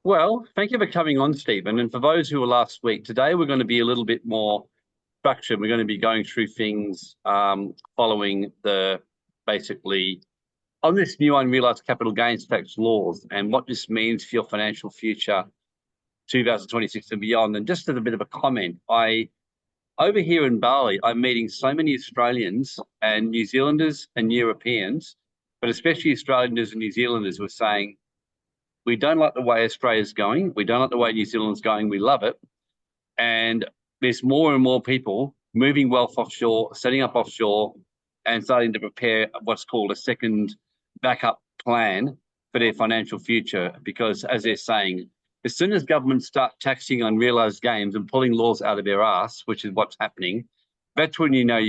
Well, thank you for coming on, Stephen. And for those who were last week, today we're going to be a little bit more structured. We're going to be going through things following basically on this new unrealised capital gains tax laws and what this means for your financial future, 2026 and beyond. And just as a bit of a comment, over here in Bali, I'm meeting so many Australians and New Zealanders and Europeans, but especially Australians and New Zealanders who are saying, we don't like the way Australia's going. We don't like the way New Zealand's going. We love it. And there's more and more people moving wealth offshore, setting up offshore, and starting to prepare what's called a second backup plan for their financial future. Because as they're saying, as soon as governments start taxing unrealised gains and pulling laws out of their ass, which is what's happening, that's when you know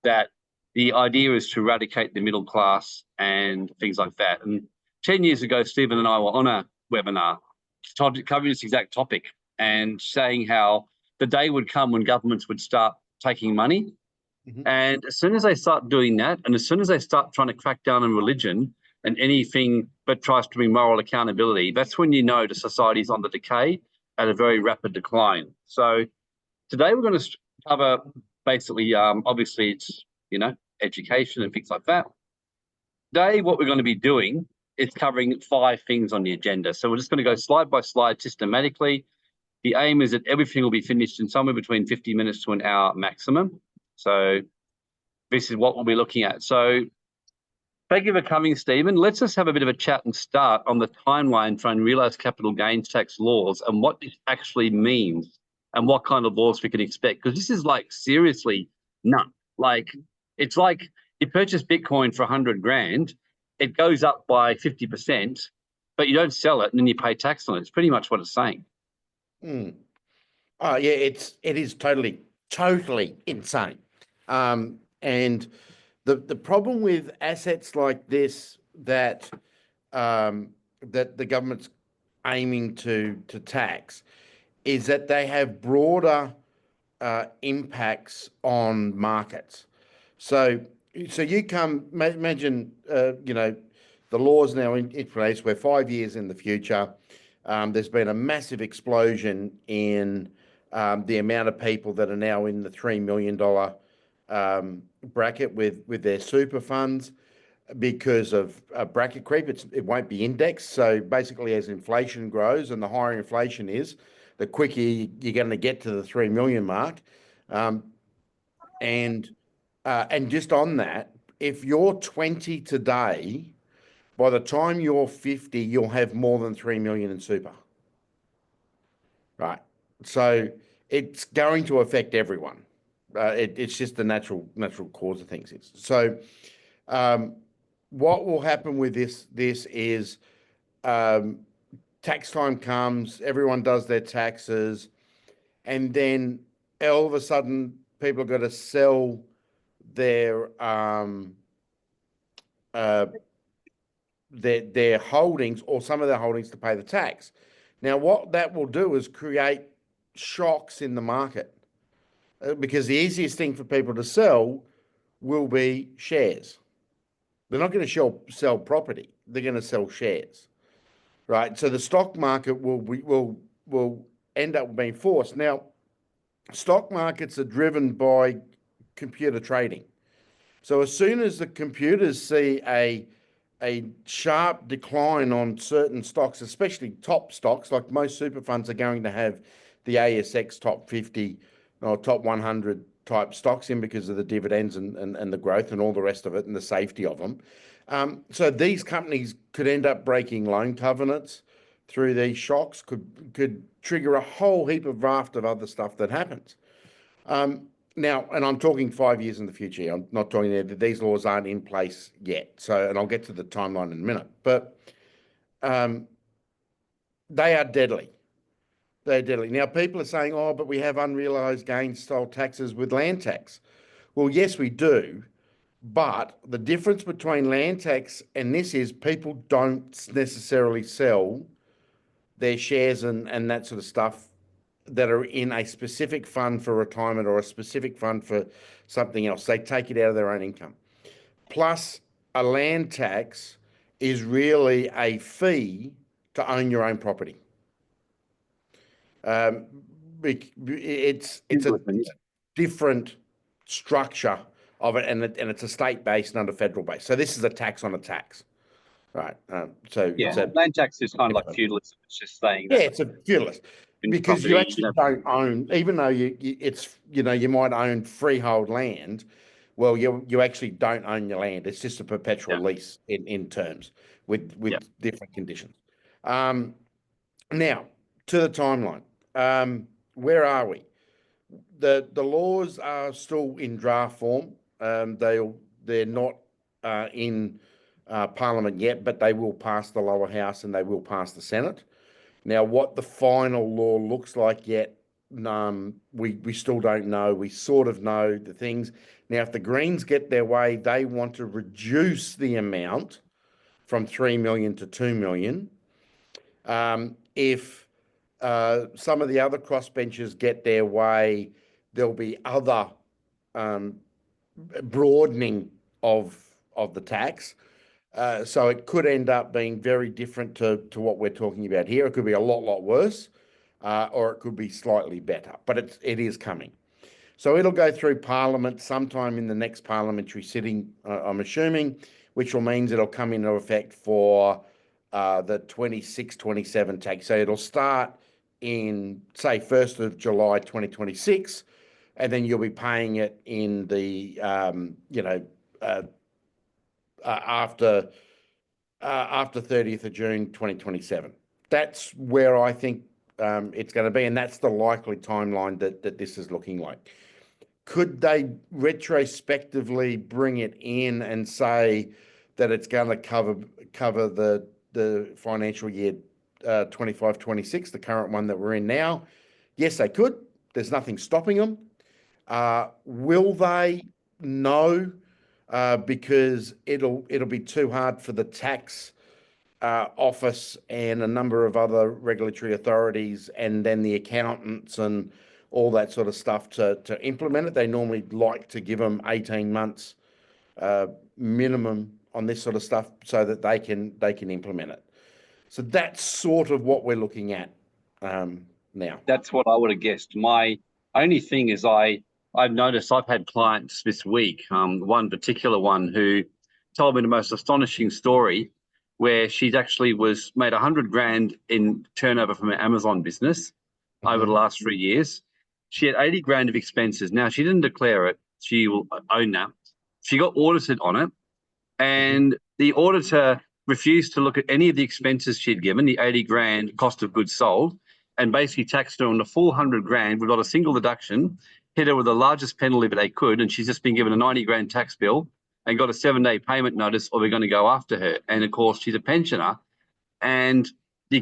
that the idea is to eradicate the middle class and things like that. And 10 years ago, Stephen and I were on a webinar covering this exact topic and saying how the day would come when governments would start taking money. And as soon as they start doing that, and as soon as they start trying to crack down on religion and anything that tries to bring moral accountability, that's when you know the society's on the decay at a very rapid decline. So today we're going to cover basically, obviously it's, education and things like that. Today, what we're going to be doing is covering 5 things on the agenda. So we're just going to go slide by slide systematically. The aim is that everything will be finished in somewhere between 50 minutes to an hour maximum. So this is what we'll be looking at. So thank you for coming, Stephen. Let's just have a bit of a chat and start on the timeline for unrealised capital gains tax laws and what this actually means and what kind of laws we can expect. Because this is like seriously nuts. Like, it's like you purchase Bitcoin for 100 grand, it goes up by 50%, but you don't sell it and then you pay tax on it. It's pretty much what it's saying. Oh yeah, it is totally insane. And the problem with assets like this that that the government's aiming to tax is that they have broader impacts on markets. So you imagine, the law's now in place. We're 5 years in the future. There's been a massive explosion in the amount of people that are now in the $3 million bracket with their super funds because of bracket creep. It won't be indexed. So basically, as inflation grows, and the higher inflation is, the quicker you're going to get to the 3 million mark. And just on that, if you're 20 today, by the time you're 50, you'll have more than 3 million in super. Right. So it's going to affect everyone. It's just the natural cause of things. So what will happen with this is tax time comes, everyone does their taxes, and then all of a sudden people are going to sell their holdings or some of their holdings to pay the tax. Now, what that will do is create shocks in the market because the easiest thing for people to sell will be shares. They're not going to sell property. They're going to sell shares, right? So the stock market will end up being forced. Now, stock markets are driven by computer trading. So as soon as the computers see a sharp decline on certain stocks, especially top stocks, like most super funds are going to have the ASX top 50 or top 100 type stocks in because of the dividends and the growth and all the rest of it and the safety of them. So these companies could end up breaking loan covenants through these shocks, could trigger a whole heap of raft of other stuff that happens. Now, and I'm talking 5 years in the future. I'm not talking that these laws aren't in place yet. So, and I'll get to the timeline in a minute. But they are deadly. They're deadly. Now, people are saying, oh, but we have unrealised gains style taxes with land tax. Well, yes, we do. But the difference between land tax and this is people don't necessarily sell their shares and that sort of stuff that are in a specific fund for retirement or a specific fund for something else. They take it out of their own income. Plus, a land tax is really a fee to own your own property. It's a different structure of it, and it's a state based, not a federal base. So this is a tax on a tax, right? So Yeah, it's a land tax is kind of like feudalism. It's just saying that it's a feudalist because you actually don't own, even though it's you might own freehold land. Well, you actually don't own your land. It's just a perpetual lease in terms with different conditions. Now to the timeline. Where are we? The laws are still in draft form. They're not in Parliament yet, but they will pass the lower house and they will pass the Senate. Now, what the final law looks like yet, we still don't know. We sort of know the things. Now, if the Greens get their way, they want to reduce the amount from 3 million to 2 million. If some of the other crossbenchers get their way, there'll be other broadening of the tax. So it could end up being very different to what we're talking about here. It could be a lot worse, or it could be slightly better, but it is coming. So it'll go through Parliament sometime in the next parliamentary sitting, I'm assuming, which will means it'll come into effect for the 26-27 tax. So it'll start in, say, 1st of July 2026, and then you'll be paying it in the after 30th of June 2027. That's where I think it's going to be, and that's the likely timeline that this is looking like. Could they retrospectively bring it in and say that it's going to cover the financial year 25-26, the current one that we're in now? Yes, they could. There's nothing stopping them. Will they? No, because it'll be too hard for the tax office and a number of other regulatory authorities and then the accountants and all that sort of stuff to implement it. They normally like to give them 18 months minimum on this sort of stuff so that they can implement it. So that's sort of what we're looking at now. That's what I would have guessed. My only thing is I've noticed I've had clients this week, one particular one who told me the most astonishing story where she's actually made 100 grand in turnover from her Amazon business over the last 3 years. She had 80 grand of expenses. Now, she didn't declare it. She will own that. She got audited on it, and the auditor refused to look at any of the expenses she'd given, the 80 grand cost of goods sold, and basically taxed her on the full 100 grand without a single deduction, hit her with the largest penalty that they could, and she's just been given a 90 grand tax bill and got a 7-day payment notice, or we're going to go after her. And of course, she's a pensioner, and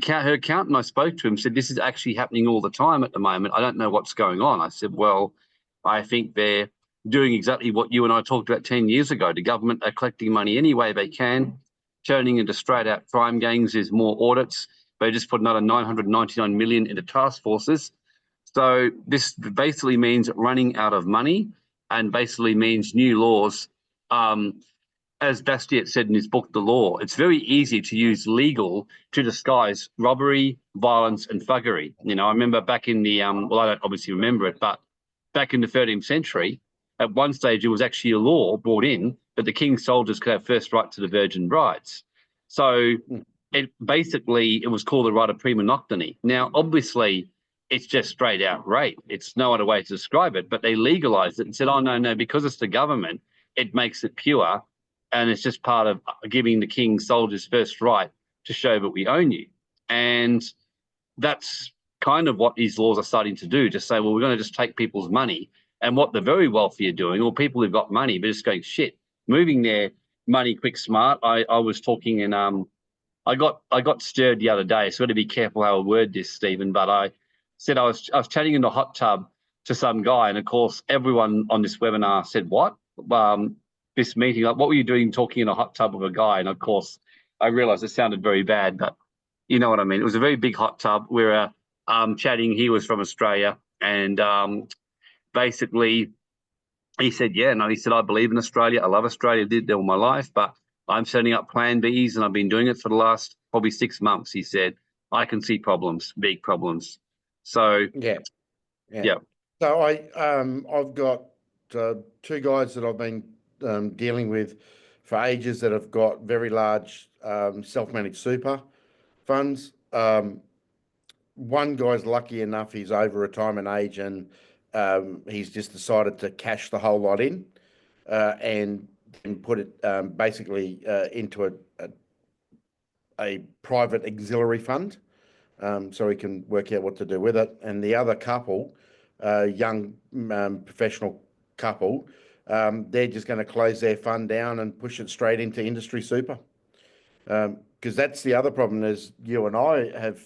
her accountant I spoke to him said, this is actually happening all the time at the moment. I don't know what's going on. I said, well, I think they're doing exactly what you and I talked about 10 years ago. The government are collecting money any way they can, turning into straight out crime gangs. There's more audits. They just put another 999 million into task forces. So this basically means running out of money, and basically means new laws. As Bastiat said in his book, The Law, it's very easy to use legal to disguise robbery, violence, and thuggery. I remember back in the, well, I don't obviously remember it, but back in the 13th century, at one stage, it was actually a law brought in that the king's soldiers could have first right to the virgin brides. So it was called the right of prima nocturnity. Now, obviously, it's just straight out rape. It's no other way to describe it, but they legalized it and said, oh, no, because it's the government, it makes it pure. And it's just part of giving the king's soldiers first right to show that we own you. And that's kind of what these laws are starting to do, to say, well, we're going to just take people's money. And what the very wealthy are doing, or people who've got money, but just going, shit, moving their money quick, smart. I was talking in, I got stirred the other day, so I've got to be careful how I word this, Stephen, but I said I was chatting in the hot tub to some guy, and of course, everyone on this webinar said, what? This meeting, like, what were you doing talking in a hot tub with a guy? And of course, I realized it sounded very bad, but you know what I mean. It was a very big hot tub. We were chatting. He was from Australia, and basically he said, he said, I believe in Australia. I love Australia. Did all my life, but I'm setting up Plan Bs, and I've been doing it for the last probably 6 months, he said. I can see problems, big problems. So Yeah. yeah, So I've got two guys that I've been dealing with for ages that have got very large self-managed super funds. One guy's lucky enough; he's over retirement age, and he's just decided to cash the whole lot in and put it basically into a private auxiliary fund, so he can work out what to do with it. And the other couple, young professional couple, they're just going to close their fund down and push it straight into industry super. Because that's the other problem, as you and I have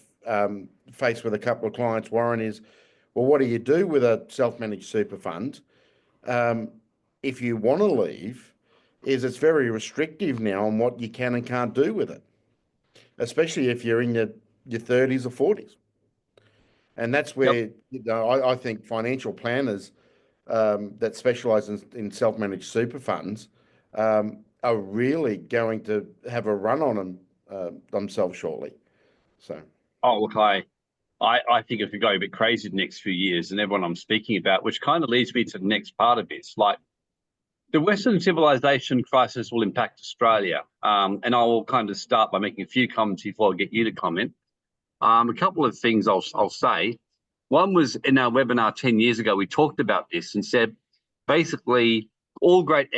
faced with a couple of clients, Warren, is, well, what do you do with a self-managed super fund? If you want to leave, is it's very restrictive now on what you can and can't do with it, especially if you're in your 30s or 40s. And that's yep. where I think financial planners that specialise in self-managed super funds are really going to have a run on them themselves shortly. So, Oh, look, I think it could go a bit crazy the next few years, and everyone I'm speaking about, which kind of leads me to the next part of this. Like, the Western civilization crisis will impact Australia, and I will kind of start by making a few comments before I get you to comment. A couple of things I'll say. One was in our webinar 10 years ago, we talked about this and said, basically, all great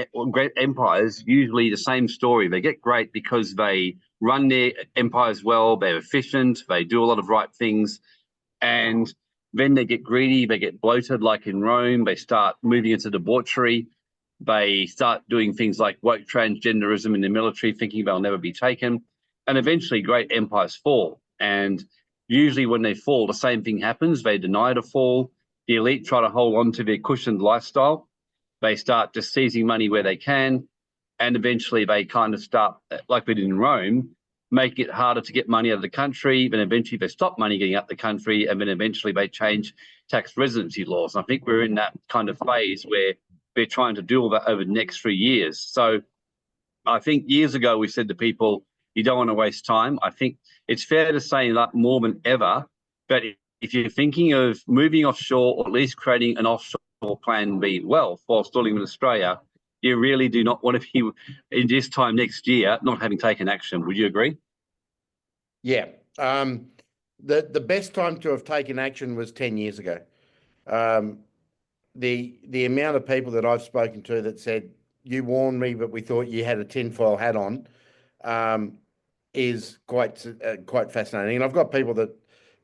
empires, usually the same story. They get great because they run their empires well, they're efficient, they do a lot of right things, and then they get greedy, they get bloated, like in Rome, they start moving into debauchery, they start doing things like woke transgenderism in the military, thinking they'll never be taken, and eventually great empires fall. And usually when they fall, the same thing happens. They deny the fall. The elite try to hold on to their cushioned lifestyle. They start just seizing money where they can. And eventually they kind of start, like we did in Rome, make it harder to get money out of the country. Then eventually they stop money getting out the country. And then eventually they change tax residency laws. And I think we're in that kind of phase where they're trying to do all that over the next 3 years. So I think years ago we said to people, you don't want to waste time. I think it's fair to say that more than ever, but if you're thinking of moving offshore or at least creating an offshore plan B wealth while still living in Australia, you really do not want to be in this time next year not having taken action. Would you agree? yeah. The best time to have taken action was 10 years ago. The amount of people that I've spoken to that said, you warned me, but we thought you had a tinfoil hat on, is quite fascinating. And I've got people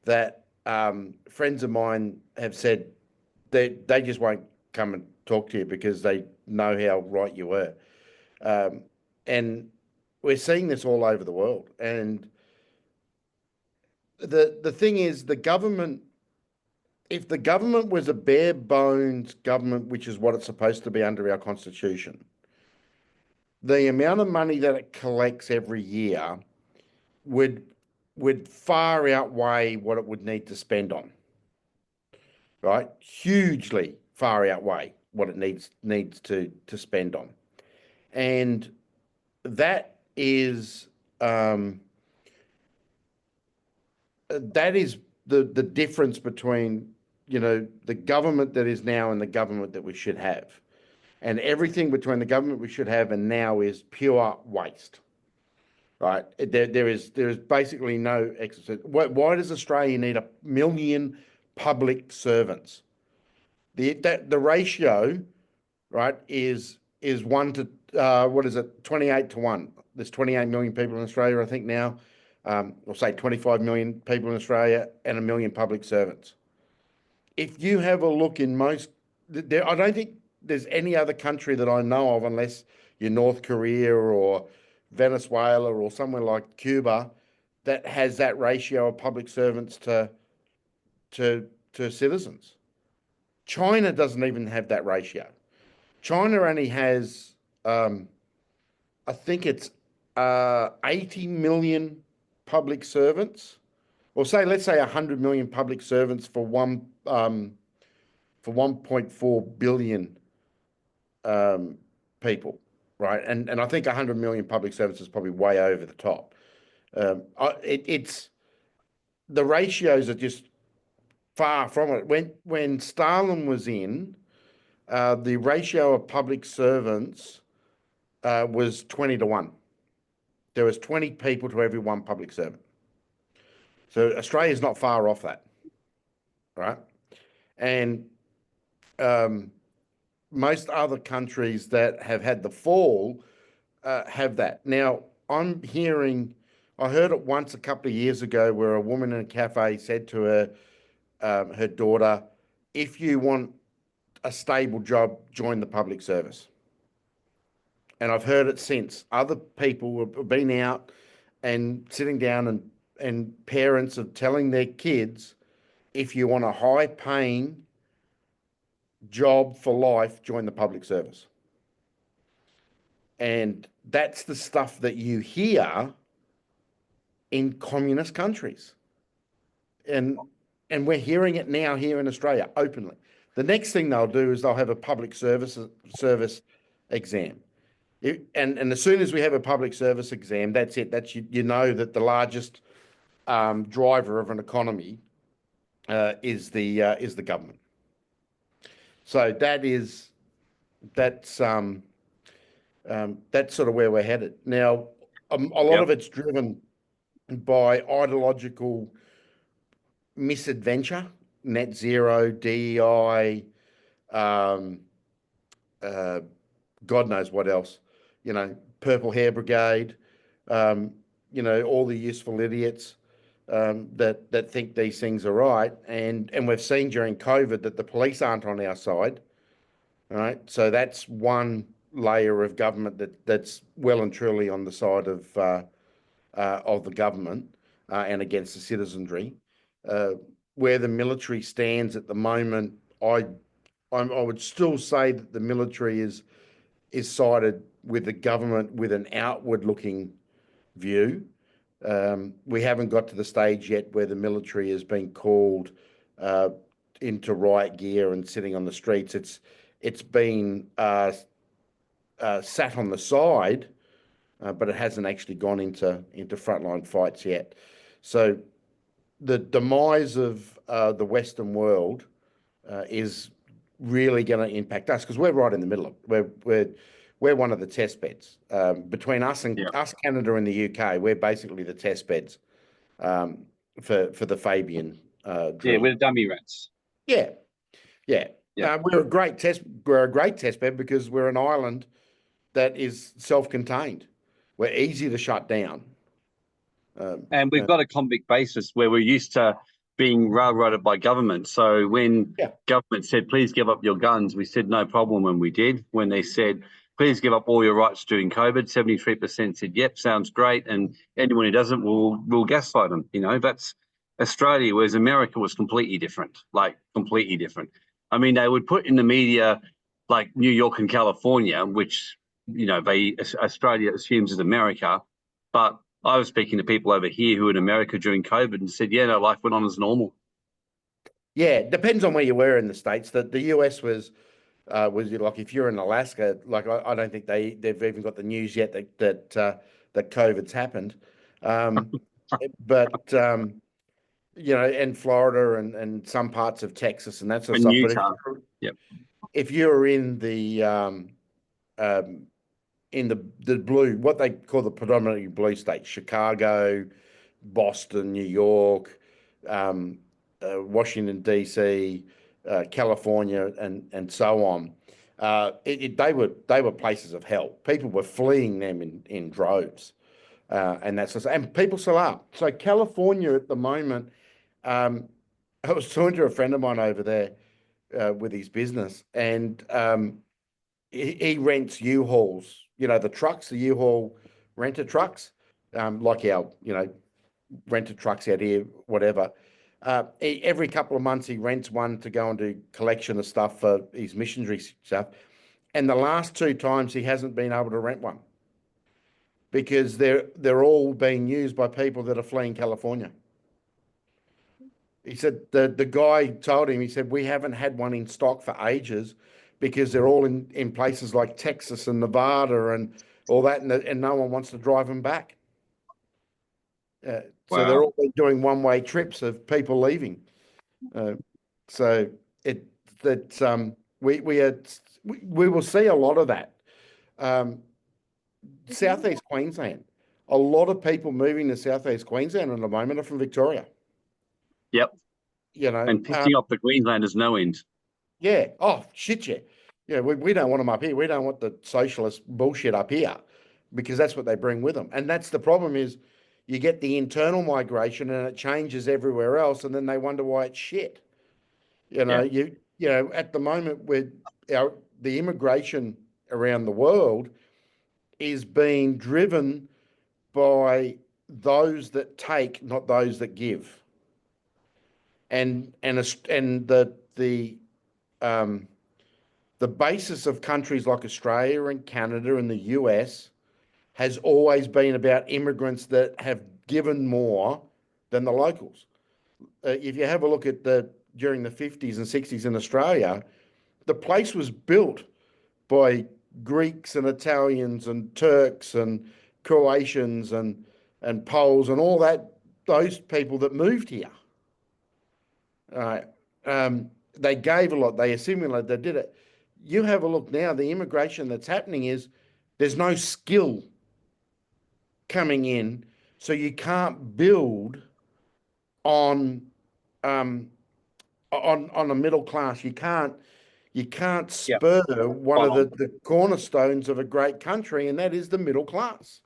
that friends of mine have said they just won't come and talk to you because they know how right you were. And we're seeing this all over the world. And the thing is, the government, if the government was a bare bones government, which is what it's supposed to be under our constitution, the amount of money that it collects every year would far outweigh what it would need to spend on. Right? Hugely far outweigh what it needs to spend on. And that is the difference between, the government that is now and the government that we should have. And everything between the government we should have and now is pure waste. Right? There is basically no exercise. Why does Australia need 1 million public servants? The ratio, right, is 1 to 28 to 1. There's 28 million people in Australia, I think now. Or say 25 million people in Australia and 1 million public servants. If you have a look in I don't think there's any other country that I know of, unless you're North Korea or Venezuela or somewhere like Cuba, that has that ratio of public servants to citizens. China doesn't even have that ratio. China only has, I think it's 80 million public servants, or let's say 100 million public servants for 1.4 billion people, right? And I think 100 million public servants is probably way over the top. the ratios are just far from it. When Stalin was in, the ratio of public servants was 20-1. There was 20 people to every one public servant. So Australia's not far off that, right? And most other countries that have had the fall have that. Now, I heard it once a couple of years ago where a woman in a cafe said to her daughter, if you want a stable job, join the public service. And I've heard it since. Other people have been out and sitting down and parents are telling their kids, if you want a high paying job for life, join the public service. And that's the stuff that you hear in communist countries. And we're hearing it now here in Australia openly. The next thing they'll do is they'll have a public service exam. And as soon as we have a public service exam, that's it. That's you know that the largest driver of an economy is the government. So that's sort of where we're headed now. A lot of it's driven by ideological misadventure, net zero, DEI, God knows what else. Purple Hair Brigade. All the useful idiots that think these things are right, and we've seen during COVID that the police aren't on our side. All right, so that's one layer of government that's well and truly on the side of the government and against the citizenry. Where the military stands at the moment, I would still say that the military is sided with the government with an outward-looking view. We haven't got to the stage yet where the military has been called into riot gear and sitting on the streets. It's been sat on the side, but it hasn't actually gone into frontline fights yet. So the demise of the Western world is really going to impact us because we're right in the middle of it. We're one of the test beds between us and us, Canada, and the UK. We're basically the test beds for the Fabian. We're the dummy rats. Yeah. We're a great test bed because we're an island that is self-contained. We're easy to shut down. And we've got a convict basis where we're used to being railroaded by government. So when government said, please give up your guns, we said no problem, and we did. When they said, please give up all your rights during COVID, 73% said, yep, sounds great. And anyone who doesn't, we'll gaslight them. That's Australia, whereas America was completely different, completely different. I mean, they would put in the media like New York and California, which, Australia assumes is America. But I was speaking to people over here who were in America during COVID and said, life went on as normal. Yeah, it depends on where you were in the States. The US was like, if you're in Alaska, like I don't think they've even got the news yet that COVID's happened. But and Florida and some parts of Texas and that sort of stuff. Utah. But if you're in the blue, what they call the predominantly blue states, Chicago, Boston, New York, Washington, D.C., California, and so on, they were places of hell. People were fleeing them in droves, and that's and people still are. So California at the moment, I was talking to a friend of mine over there with his business, and he rents U-Hauls. The trucks, the U-Haul renter trucks, like our renter trucks out here, whatever. Every couple of months he rents one to go and do collection of stuff for his missionary stuff. And the last 2 times he hasn't been able to rent one because they're all being used by people that are fleeing California. He said the guy told him, he said, we haven't had one in stock for ages because they're all in places like Texas and Nevada and all that, and no one wants to drive them back. So they're Wow. all doing one-way trips of people leaving. So we will see a lot of that. Southeast Queensland, a lot of people moving to Southeast Queensland at the moment are from Victoria. Yep. You know, And pissing off the Queenslanders no end. yeah. Oh, shit, yeah. Yeah, we don't want them up here. We don't want the socialist bullshit up here because that's what they bring with them. And that's the problem is you get the internal migration and it changes everywhere else, and then they wonder why it's shit. Yeah. At the moment with the immigration around the world is being driven by those that take, not those that give. And the basis of countries like Australia and Canada and the US has always been about immigrants that have given more than the locals. If you have a look at during the 50s and 60s in Australia, the place was built by Greeks and Italians and Turks and Croatians and Poles and all that, those people that moved here. They gave a lot, they assimilated, they did it. You have a look now, the immigration that's happening is there's no skill coming in, so you can't build on a middle class. You can't Yeah. spur one of the cornerstones of a great country, and that is the middle class.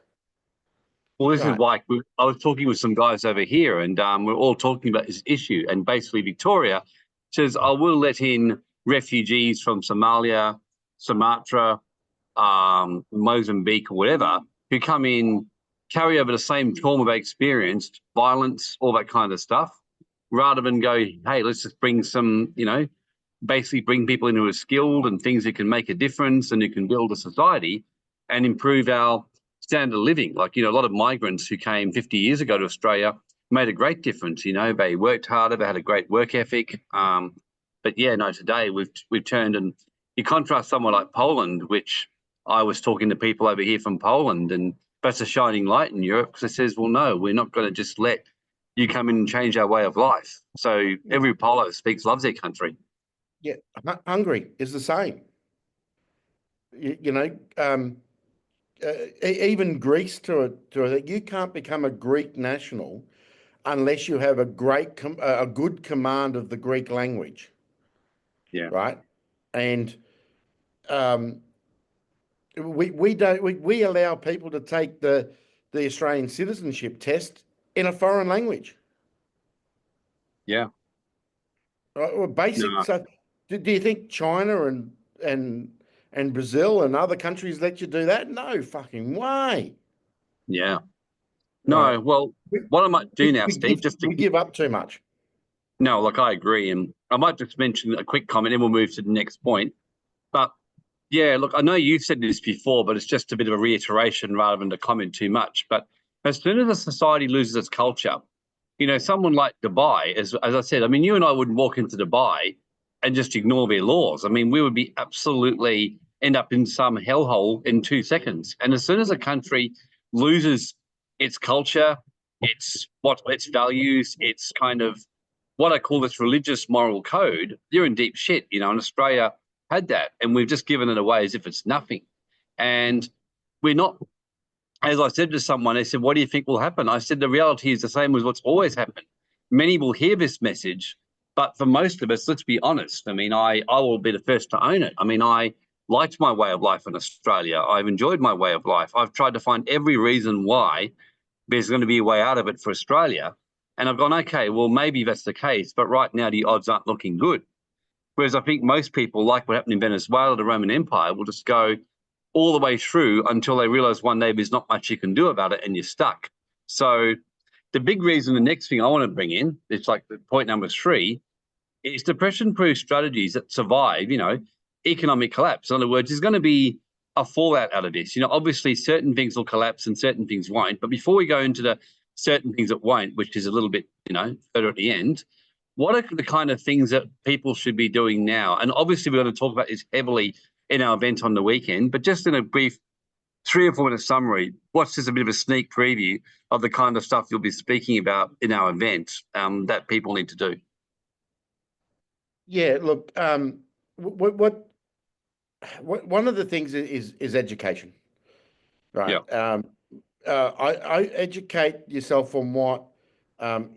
Well, this is Right. like I was talking with some guys over here, and we're all talking about this issue. And basically, Victoria says, "I will let in refugees from Somalia, Sumatra, Mozambique, or whatever, who come in, carry over the same trauma they experienced, violence, all that kind of stuff, rather than go, hey, let's just bring some, basically bring people in who are skilled and things that can make a difference and who can build a society and improve our standard of living. Like, a lot of migrants who came 50 years ago to Australia made a great difference. They worked harder, they had a great work ethic. But yeah, no, today we've turned, and you contrast somewhere like Poland, which I was talking to people over here from Poland, and that's a shining light in Europe because it says, well, no, we're not going to just let you come in and change our way of life. So every Polo loves their country. Yeah, Hungary is the same. Even Greece to it. You can't become a Greek national unless you have a good command of the Greek language. Yeah. Right. And we allow people to take the Australian citizenship test in a foreign language. Yeah. Right? Well, basic. No. So, do you think China and Brazil and other countries let you do that? No fucking way. Yeah. Right. No. Well, what I might do now, Steve, we give up too much. No, look, I agree. And I might just mention a quick comment, then we'll move to the next point. But yeah, look, I know you've said this before, but it's just a bit of a reiteration rather than to comment too much. But as soon as a society loses its culture, someone like Dubai, as I said, I mean, you and I wouldn't walk into Dubai and just ignore their laws. I mean, we would be absolutely end up in some hellhole in 2 seconds. And as soon as a country loses its culture, its values, its kind of what I call this religious moral code, you're in deep shit. And Australia had that, and we've just given it away as if it's nothing. And we're not, as I said to someone, they said, what do you think will happen? I said, the reality is the same as what's always happened. Many will hear this message, but for most of us, let's be honest. I mean, I will be the first to own it. I mean, I liked my way of life in Australia. I've enjoyed my way of life. I've tried to find every reason why there's going to be a way out of it for Australia. And I've gone, okay, well, maybe that's the case, but right now the odds aren't looking good. Whereas I think most people, like what happened in Venezuela, the Roman Empire, will just go all the way through until they realize one day there's not much you can do about it and you're stuck. So the big reason, the next thing I want to bring in, it's like point number 3, is depression-proof strategies that survive, economic collapse. In other words, there's going to be a fallout out of this. Obviously certain things will collapse and certain things won't. But before we go into the certain things that won't, which is a little bit, further at the end, what are the kind of things that people should be doing now? And obviously we're going to talk about this heavily in our event on the weekend, but just in a brief 3 or 4 minute summary. What's just a bit of a sneak preview of the kind of stuff you'll be speaking about in our event that people need to do? Yeah, look, one of the things is education, right? Yeah. I educate yourself on what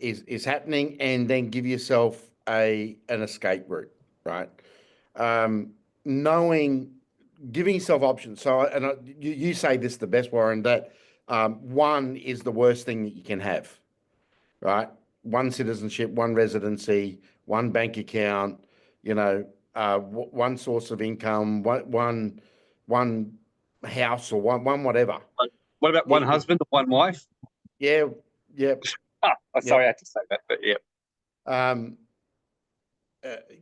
is happening, and then give yourself an escape route, right? Um, knowing, giving yourself options. So, you say this the best, Warren, that one is the worst thing that you can have, right? One citizenship, one residency, one bank account, one source of income, one house, or one whatever. What about one husband or one wife? Yeah, yeah, yeah. Sorry, I had to say that, but yeah. Um,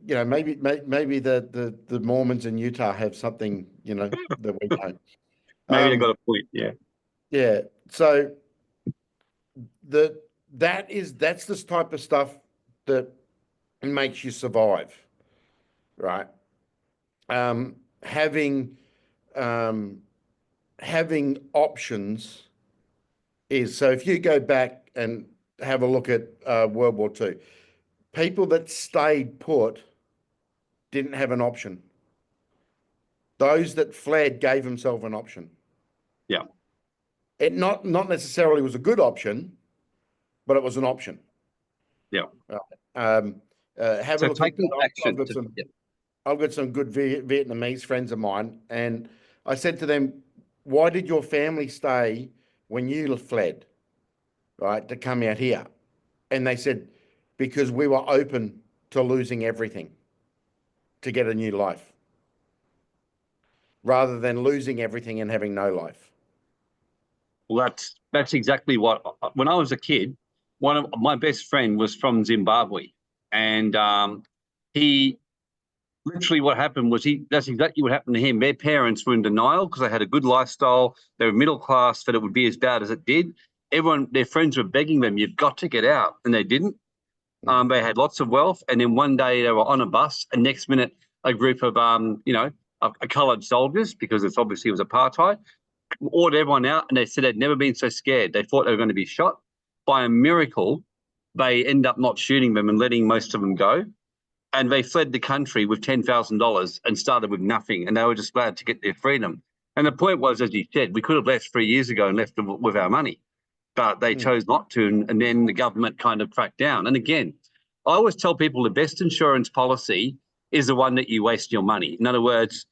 maybe the Mormons in Utah have something, that we don't. Maybe they got a point. Yeah. Yeah. So that's this type of stuff that makes you survive, right? Um, having um, having options is, so if you go back and have a look at World War II, people that stayed put didn't have an option. Those that fled gave themselves an option. Yeah. It not necessarily was a good option, but it was an option. Yeah. Have So a look at. taking action. I've got some good Vietnamese friends of mine, and I said to them, "Why did your family stay when you fled, right, to come out here?" And they said, "Because we were open to losing everything to get a new life, rather than losing everything and having no life." Well, that's exactly what. When I was a kid, one of my best friend was from Zimbabwe, and he literally, what happened was, that's exactly what happened to him. Their parents were in denial because they had a good lifestyle. They were middle class, that it would be as bad as it did. Everyone, their friends were begging them, "You've got to get out," and they didn't. They had lots of wealth, and then one day they were on a bus, and next minute a group of coloured soldiers, because it's obviously it was apartheid, ordered everyone out, and they said they'd never been so scared. They thought they were going to be shot. By a miracle, they end up not shooting them and letting most of them go. And they fled the country with $10,000 and started with nothing. And they were just glad to get their freedom. And the point was, as you said, we could have left 3 years ago and left with our money, but they chose not to. And then the government kind of cracked down. And again, I always tell people the best insurance policy is the one that you waste your money. In other words,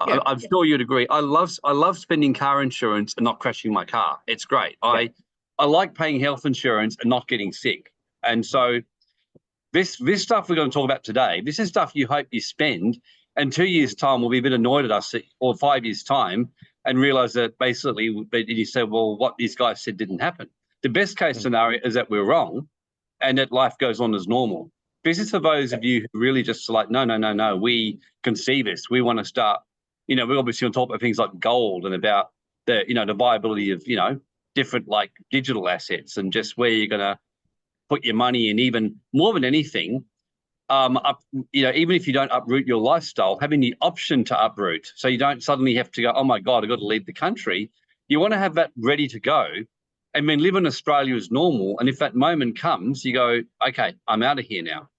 I'm sure you'd agree. I love spending car insurance and not crashing my car. It's great. I like paying health insurance and not getting sick. And so this stuff we're going to talk about today, this is stuff you hope you spend, and 2 years' time will be a bit annoyed at us, or 5 years' time, and realize that basically you say, well, what these guys said didn't happen. The best case scenario is that we're wrong and that life goes on as normal. This is for those of you who really just like, no, we can see this. We want to start, we're obviously going to talk about things like gold and about the viability of, different like digital assets, and just where you're going to put your money in. Even more than anything, even if you don't uproot your lifestyle, having the option to uproot, so you don't suddenly have to go, oh my God, I've got to leave the country. You want to have that ready to go, and then live in Australia as normal. And if that moment comes, you go, okay, I'm out of here now.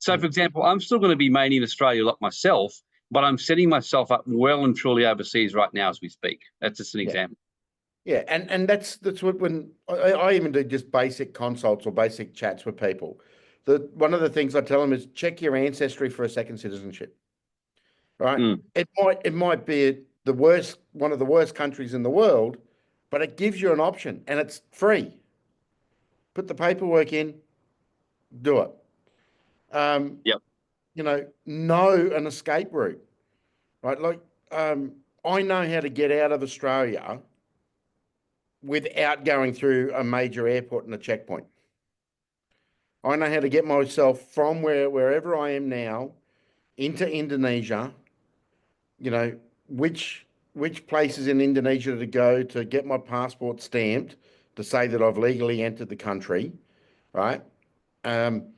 So, for example, I'm still going to be mainly in Australia like myself, but I'm setting myself up well and truly overseas right now as we speak. That's just an example. Yeah, and that's what, when I even do just basic consults or basic chats with people. One of the things I tell them is check your ancestry for a second citizenship. Right? It might be one of the worst countries in the world, but it gives you an option, and it's free. Put the paperwork in, do it. Know an escape route, right? Like, I know how to get out of Australia without going through a major airport and a checkpoint. I know how to get myself from wherever I am now into Indonesia, which places in Indonesia to go to get my passport stamped to say that I've legally entered the country, right? And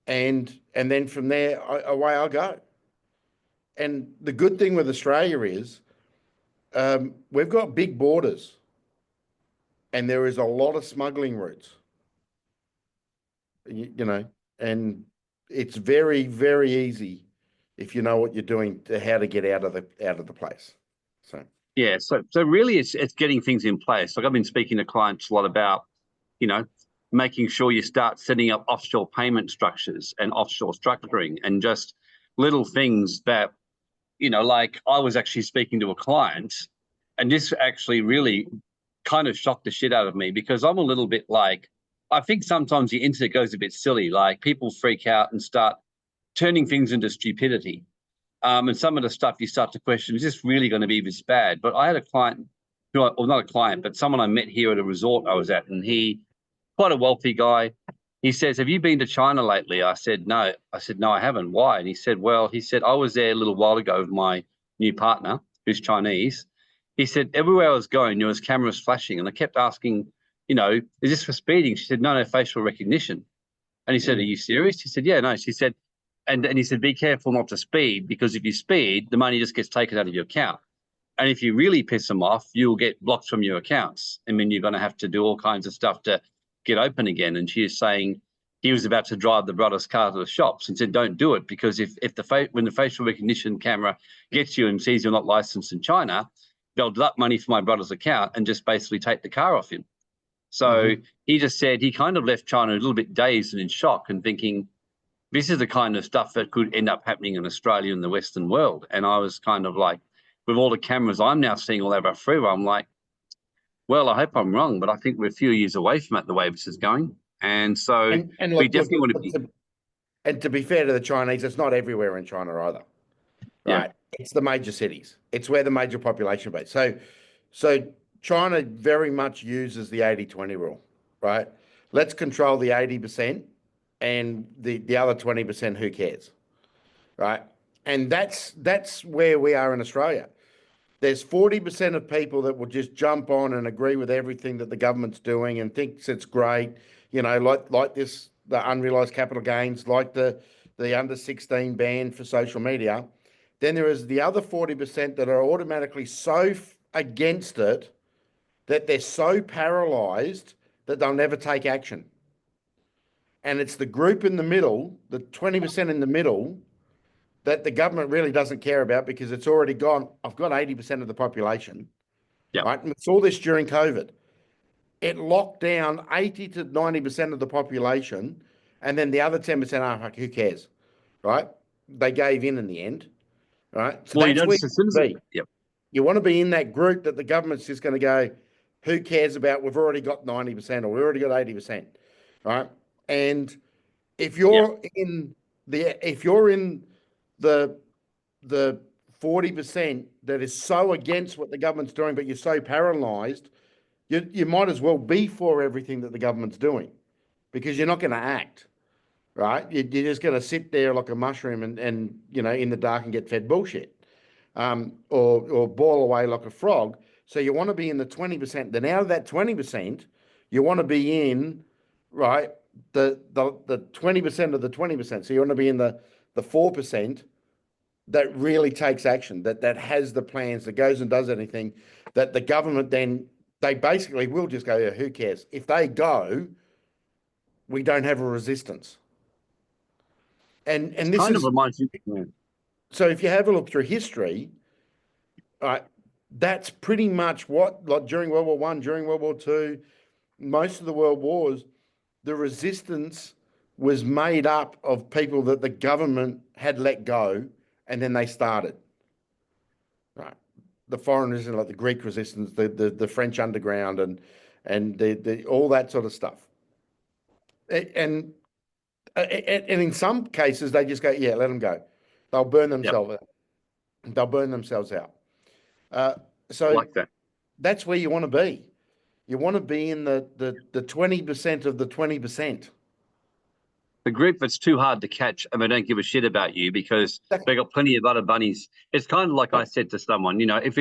then from there, away I go. And the good thing with Australia is we've got big borders and there is a lot of smuggling routes, you know, and it's very, very easy if you know what you're doing to how to get out of the place. So Yeah, so really it's getting things in place. Like I've been speaking to clients a lot about, you know, making sure you start setting up offshore payment structures and offshore structuring and just little things that, you know, like I was actually speaking to a client and this actually really kind of shocked the shit out of me because I'm a little bit like, I think sometimes the internet goes a bit silly, like people freak out and start turning things into stupidity. And some of the stuff you start to question, is this really going to be this bad? But I had a client, or not a client, but someone I met here at a resort I was at, and he, quite a wealthy guy, he says, have you been to China lately? I said, no. I said, no, I haven't. Why? And he said, well, I was there a little while ago with my new partner, who's Chinese. He said, everywhere I was going, there was cameras flashing. And I kept asking, you know, is this for speeding? She said, no, facial recognition. And he said, are you serious? He said, yeah, no. She said, and he said, be careful not to speed, because if you speed, the money just gets taken out of your account. And if you really piss them off, you'll get blocked from your accounts. I mean, you're going to have to do all kinds of stuff to get open again. And she is saying he was about to drive the brother's car to the shops and said, don't do it, because if when the facial recognition camera gets you and sees you're not licensed in China, they'll deduct money from my brother's account and just basically take the car off him. So he just said he kind of left China a little bit dazed and in shock and thinking, this is the kind of stuff that could end up happening in Australia and the Western world. And I was kind of like, with all the cameras I'm now seeing all over our freeway, I'm like, well, I hope I'm wrong, but I think we're a few years away from it, the way this is going. And so and we look, definitely want to be. And to be fair to the Chinese, it's not everywhere in China either, right? Yeah. It's the major cities. It's where the major population base. So China very much uses the 80-20 rule, right? Let's control the 80% and the other 20%, who cares, right? And that's where we are in Australia. There's 40% of people that will just jump on and agree with everything that the government's doing and thinks it's great, you know, like this, the unrealised capital gains, like the under 16 ban for social media. Then there is the other 40% that are automatically so against it that they're so paralysed that they'll never take action. And it's the group in the middle, the 20% in the middle, that the government really doesn't care about because it's already gone. I've got 80% of the population, Yeah. right? And we saw this during COVID. It locked down 80 to 90% of the population, and then the other 10%, who cares, right? They gave in the end, right? So Well, you that's where notice as soon as yep. You want to be in that group that the government's just going to go, who cares about? We've already got 90% or we've already got 80%, right? And if you're in the 40% that is so against what the government's doing, but you're so paralysed, you might as well be for everything that the government's doing, because you're not going to act, right? You're just going to sit there like a mushroom and you know, in the dark and get fed bullshit, or boil away like a frog. So you want to be in the 20%. Then out of that 20%, you want to be in, right, the 20% of the 20%. So you want to be in the 4% that really takes action, that has the plans, that goes and does anything, that the government then, they basically will just go, yeah, who cares? If they go, we don't have a resistance. And this kind of is, reminds me. Yeah. so if you have a look through history, right, that's pretty much what, like during World War One, during World War Two, most of the world wars, the resistance was made up of people that the government had let go, and then they started. Right, the foreigners, like the Greek resistance, the French underground, and the all that sort of stuff. And in some cases they just go, yeah, let them go. They'll burn themselves out. They'll burn themselves out. So Like that. that's where you want to be. You want to be in the 20% of the 20%. The group that's too hard to catch and they don't give a shit about you because they got plenty of other bunnies. It's kind of like I said to someone, you know, if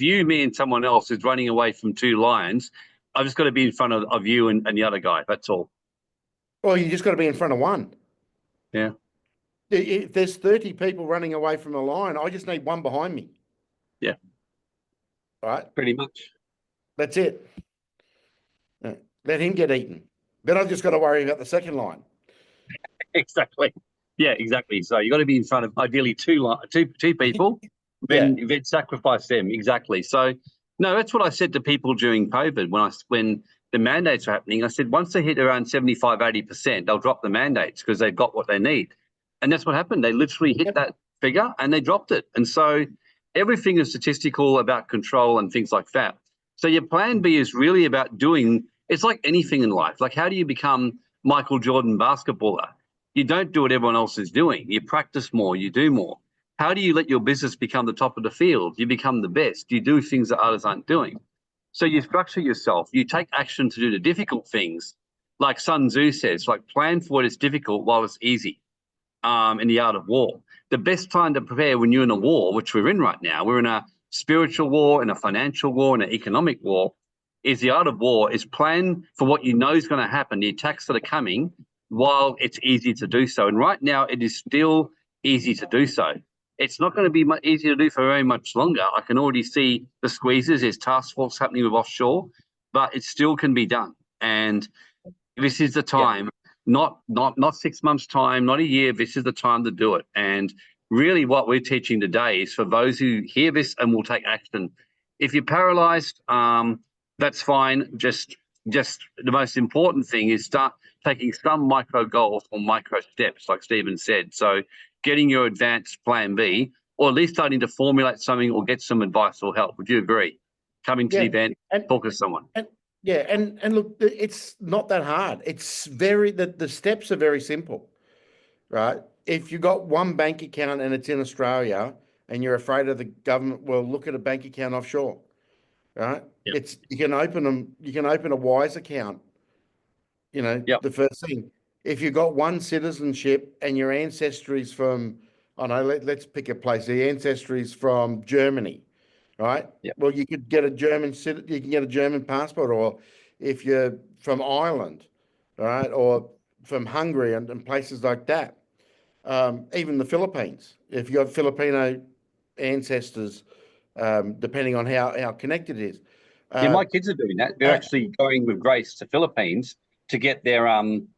you, me, and someone else is running away from two lions, I've just got to be in front of you and the other guy. That's all. Well, you just got to be in front of one. Yeah. If there's 30 people running away from a lion, I just need one behind me. Yeah. right? Pretty much. That's it. Let him get eaten. Then I've just got to worry about the second line. Exactly. Yeah, exactly. So you got to be in front of ideally two people, Yeah. then sacrifice them. Exactly. So no, that's what I said to people during COVID when the mandates were happening. I said once they hit around 75, 80%, they'll drop the mandates because they've got what they need. And that's what happened. They literally hit that figure and they dropped it. And so everything is statistical about control and things like that. So your plan B is really about doing, it's like anything in life. Like how do you become Michael Jordan basketballer? You don't do what everyone else is doing. You practice more, you do more. How do you let your business become the top of the field? You become the best. You do things that others aren't doing. So you structure yourself. You take action to do the difficult things. Like Sun Tzu says, like plan for what is difficult while it's easy. In the art of war. The best time to prepare when you're in a war, which we're in right now, we're in a spiritual war, in a financial war, in an economic war, is the art of war is plan for what you know is going to happen, the attacks that are coming, while it's easy to do so. And right now, it is still easy to do so. It's not going to be much easier to do for very much longer. I can already see the squeezes. There's task force happening with offshore, but it still can be done. And this is the time, not 6 months' time, not a year. This is the time to do it. And really what we're teaching today is for those who hear this and will take action. If you're paralyzed, that's fine. Just the most important thing is start taking some micro goals or micro steps, like Stephen said. So getting your advanced plan B, or at least starting to formulate something or get some advice or help. Would you agree? Coming to the event, talk to someone. And look, it's not that hard. It's the steps are very simple, right? If you've got one bank account and it's in Australia and you're afraid of the government, well, look at a bank account offshore, right? Yep. You can open a Wise account, the first thing. If you've got one citizenship and your ancestry is from, I don't know, let's pick a place. The ancestry is from Germany, right? Yep. Well, you can get a German passport, or if you're from Ireland, right, or from Hungary and places like that. Even the Philippines, if you've got Filipino ancestors, depending on how connected it is. Yeah, my kids are doing that. They're actually going with Grace to Philippines to get their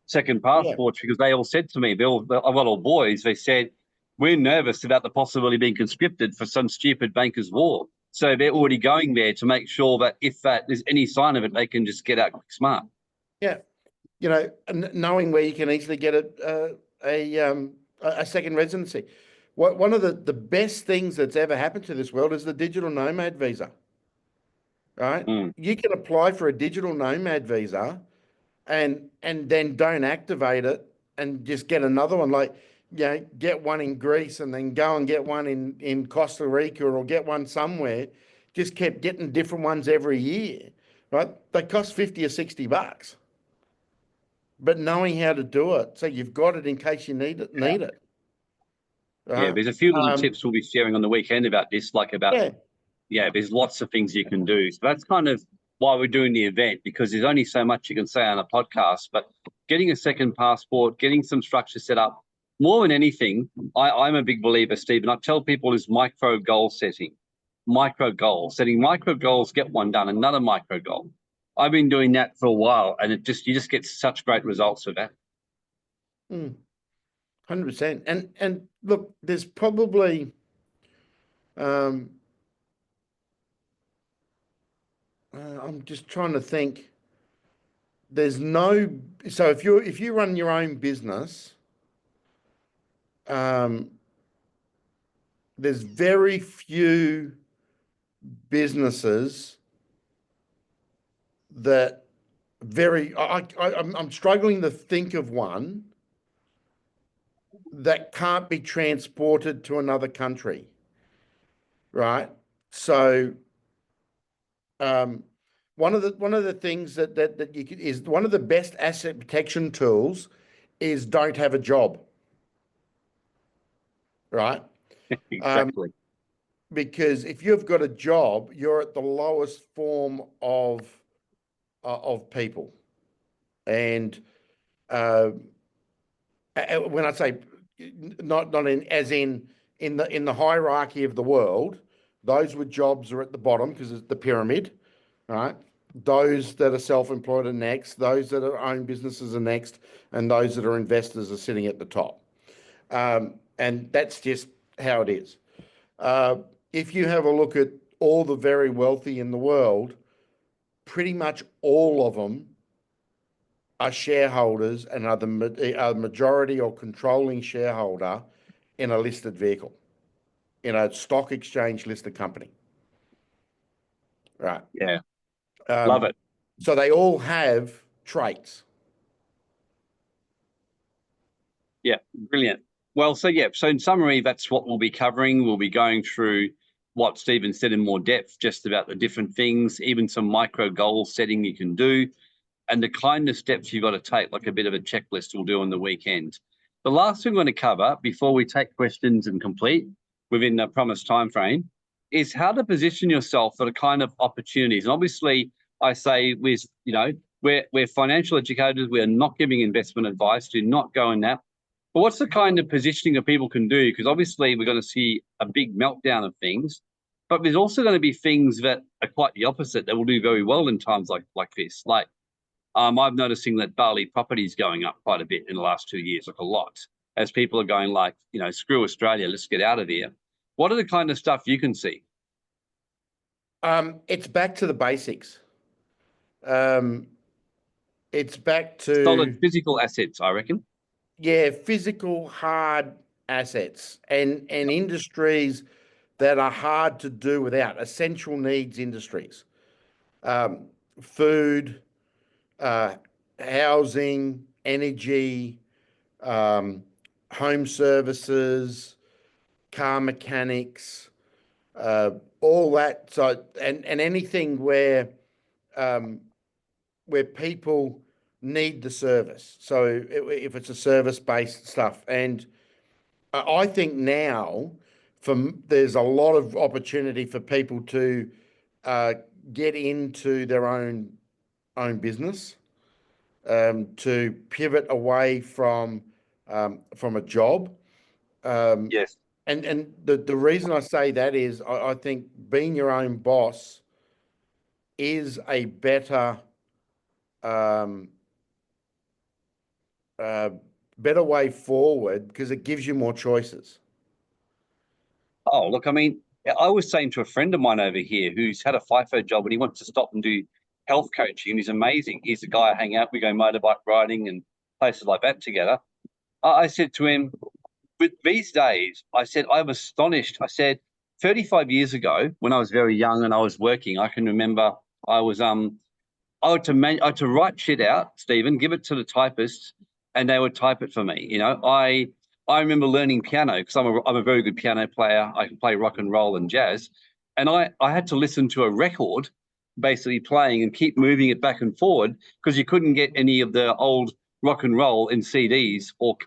second passports because they all said to me, I've got all boys, they said, we're nervous about the possibility of being conscripted for some stupid banker's war. So they're already going there to make sure that if there's any sign of it, they can just get out quick smart. Yeah. Knowing where you can easily get a second residency. One of the best things that's ever happened to this world is the digital nomad visa. Right? You can apply for a digital nomad visa and then don't activate it and just get another one. Like, get one in Greece and then go and get one in Costa Rica or get one somewhere. Just kept getting different ones every year, right? They cost $50 or $60. But knowing how to do it, so you've got it in case you need it. Right? Yeah, there's a few little tips we'll be sharing on the weekend about this, there's lots of things you can do. So that's kind of why we're doing the event, because there's only so much you can say on a podcast. But getting a second passport, getting some structure set up, more than anything, I'm a big believer, Stephen. I tell people is micro goal setting. Micro goals. Setting micro goals, get one done, another micro goal. I've been doing that for a while, and you just get such great results with that. 100%. And look, there's probably I'm just trying to think. So if you run your own business, there's very few businesses that I'm struggling to think of one that can't be transported to another country, right? So one of the things that you can, is one of the best asset protection tools is don't have a job, right? Exactly. Because if you've got a job, you're at the lowest form of people, and when I say not in as in the hierarchy of the world, Those with jobs are at the bottom because it's the pyramid, right? Those that are self-employed are next. Those that own businesses are next, and those that are investors are sitting at the top. And that's just how it is. If you have a look at all the very wealthy in the world, pretty much all of them are shareholders and are the majority or controlling shareholder in a listed vehicle, in a stock exchange listed company. Right. Yeah. Love it. So they all have traits. Yeah, brilliant. Well, so in summary, that's what we'll be covering. We'll be going through what Stephen said in more depth, just about the different things, even some micro goal setting you can do, and the kind of steps you've got to take, like a bit of a checklist we'll do on the weekend. The last thing we're going to cover before we take questions and complete within the promised time frame is how to position yourself for the kind of opportunities. And obviously, I say we're financial educators. We are not giving investment advice. Do not go in that. But what's the kind of positioning that people can do? Because obviously we're going to see a big meltdown of things, but there's also going to be things that are quite the opposite that will do very well in times like this. Like I'm noticing that Bali property is going up quite a bit in the last 2 years, like a lot, as people are going like, screw Australia, let's get out of here. What are the kind of stuff you can see? It's back to the basics. It's back to solid physical assets, I reckon. Yeah, physical hard assets and industries that are hard to do without, essential needs industries. Food, housing, energy, home services, car mechanics, all that. So and anything where people need the service. So if it's a service-based stuff, and I think now there's a lot of opportunity for people to get into their own business, to pivot away from a job. Yes. And the reason I say that is I think being your own boss is a better better way forward because it gives you more choices. Oh, look, I mean, I was saying to a friend of mine over here who's had a FIFO job and he wants to stop and do health coaching, and he's amazing. He's the guy I hang out. We go motorbike riding and places like that together. I said to him, with these days, I said, I'm astonished. I said, 35 years ago, when I was very young and I was working, I can remember I had to write shit out, Stephen, give it to the typists, and they would type it for me. I remember learning piano because I'm a very good piano player. I can play rock and roll and jazz, and I had to listen to a record, basically playing and keep moving it back and forward because you couldn't get any of the old rock and roll in CDs or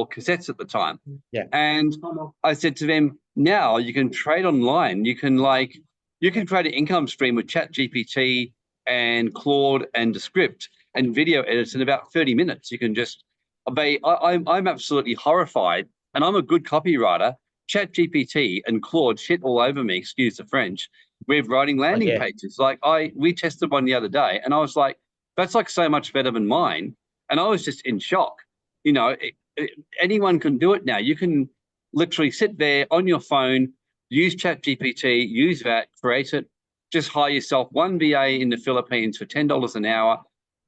cassettes at the time. Yeah. And I said to them, now you can trade online. You can create an income stream with ChatGPT and Claude and Descript and video edits in about 30 minutes. You can just I'm absolutely horrified, and I'm a good copywriter. ChatGPT and Claude shit all over me, excuse the French, with writing landing pages. Like we tested one the other day and I was like, that's like so much better than mine. And I was just in shock. Anyone can do it now. You can literally sit there on your phone, use ChatGPT, use that, create it, just hire yourself one VA in the Philippines for $10 an hour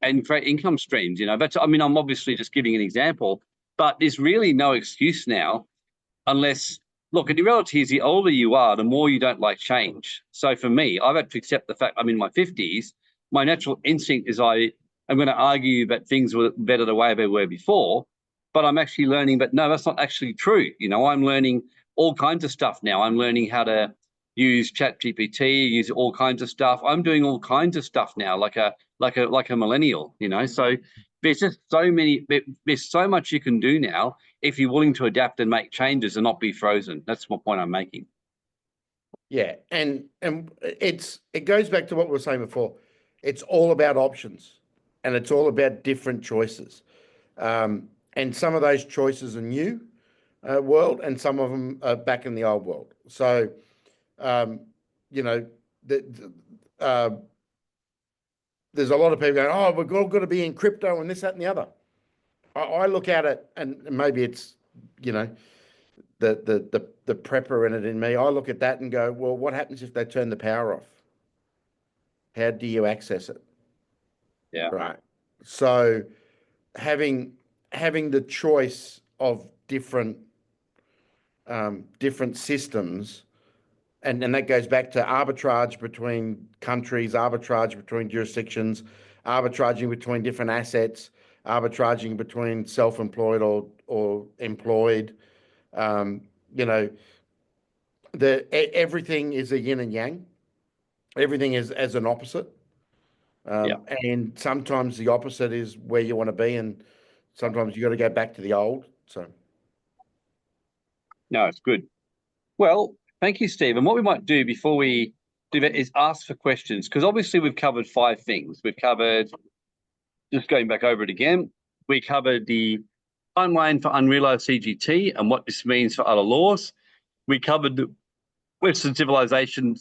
and create income streams. I'm obviously just giving an example, but there's really no excuse now unless, look, the reality is the older you are, the more you don't like change. So for me, I've had to accept the fact I'm in my 50s. My natural instinct is I'm going to argue that things were better the way they were before, but I'm actually learning, but no, that's not actually true. I'm learning all kinds of stuff now. I'm learning how to use ChatGPT, use all kinds of stuff. I'm doing all kinds of stuff now, like a millennial, So there's just there's so much you can do now if you're willing to adapt and make changes and not be frozen. That's my point I'm making. Yeah, and it goes back to what we were saying before. It's all about options, and it's all about different choices. And some of those choices are new world, and some of them are back in the old world. So you know, uh, there's a lot of people going, oh, we've all got to be in crypto and this, that, and the other. I look at it, and maybe it's, you know, the prepper in it in me. I look at that and go, well, what happens if they turn the power off? How do you access it? Yeah. Right. So having the choice of different systems, and that goes back to arbitrage between countries, arbitrage between jurisdictions, arbitraging between different assets, arbitraging between self-employed or employed. You know, everything is a yin and yang. Everything is as an opposite. And sometimes the opposite is where you want to be, and sometimes you got to go back to the old. So, no, it's good. Well, thank you, Steve. And what we might do before we do that is ask for questions, because obviously we've covered 5 things. We've covered, just going back over it again, we covered the timeline for unrealised CGT and what this means for other laws. We covered the Western civilization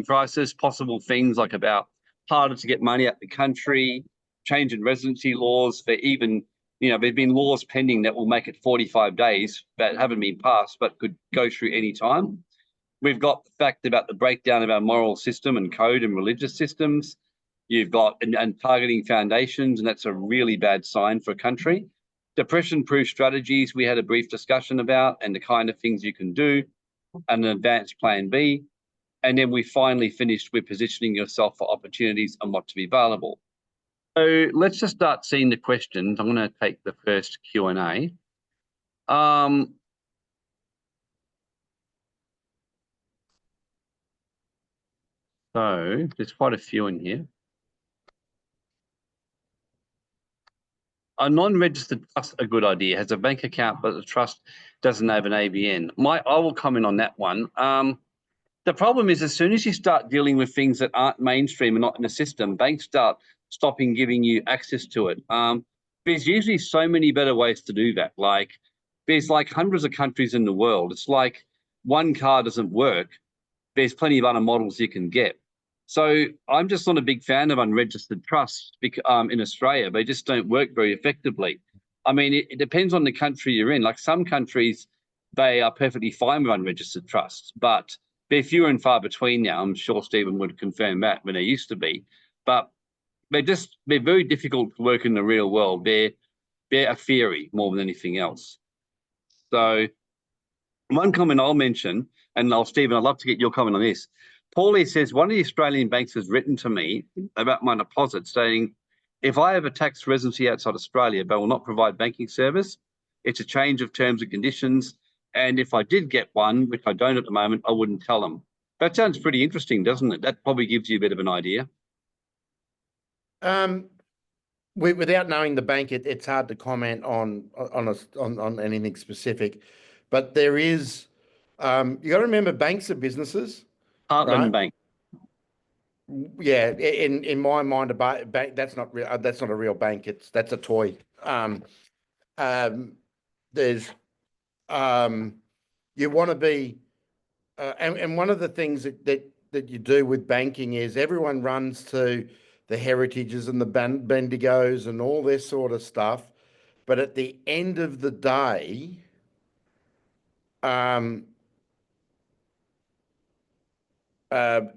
crisis, possible things like about harder to get money out the country, change in residency laws. For even, there've been laws pending that will make it 45 days that haven't been passed, but could go through any time. We've got the fact about the breakdown of our moral system and code and religious systems. You've got and targeting foundations, and that's a really bad sign for a country. Depression-proof strategies we had a brief discussion about, and the kind of things you can do, and an advanced plan B. And then we finally finished with positioning yourself for opportunities and what to be available. So let's just start seeing the questions. I'm going to take the first Q&A. So there's quite a few in here. A non-registered trust a good idea? Has a bank account, but the trust doesn't have an ABN. I will comment on that one. The problem is, as soon as you start dealing with things that aren't mainstream and not in the system, banks start stopping giving you access to it. There's usually so many better ways to do that. Like, there's like hundreds of countries in the world. It's like one car doesn't work. There's plenty of other models you can get. So I'm just not a big fan of unregistered trusts in Australia. They just don't work very effectively. I mean, it depends on the country you're in. Like some countries, they are perfectly fine with unregistered trusts, but they're fewer and far between now. I'm sure Stephen would confirm that when they used to be, but they're very difficult to work in the real world. They're a theory more than anything else. So one comment I'll mention, and Stephen, I'd love to get your comment on this. Paulie says, one of the Australian banks has written to me about my deposit, stating, if I have a tax residency outside Australia but will not provide banking service, it's a change of terms and conditions. And if I did get one, which I don't at the moment, I wouldn't tell them. That sounds pretty interesting, doesn't it? That probably gives you a bit of an idea. Without knowing the bank, it's hard to comment on anything specific. But there is, you got to remember, banks are businesses. Heartland right? Bank. Yeah, in my mind, a bank that's not real. That's not a real bank. That's a toy. There's you want to be, and one of the things that you do with banking is everyone runs to the Heritages and the Bendigos and all this sort of stuff, but at the end of the day,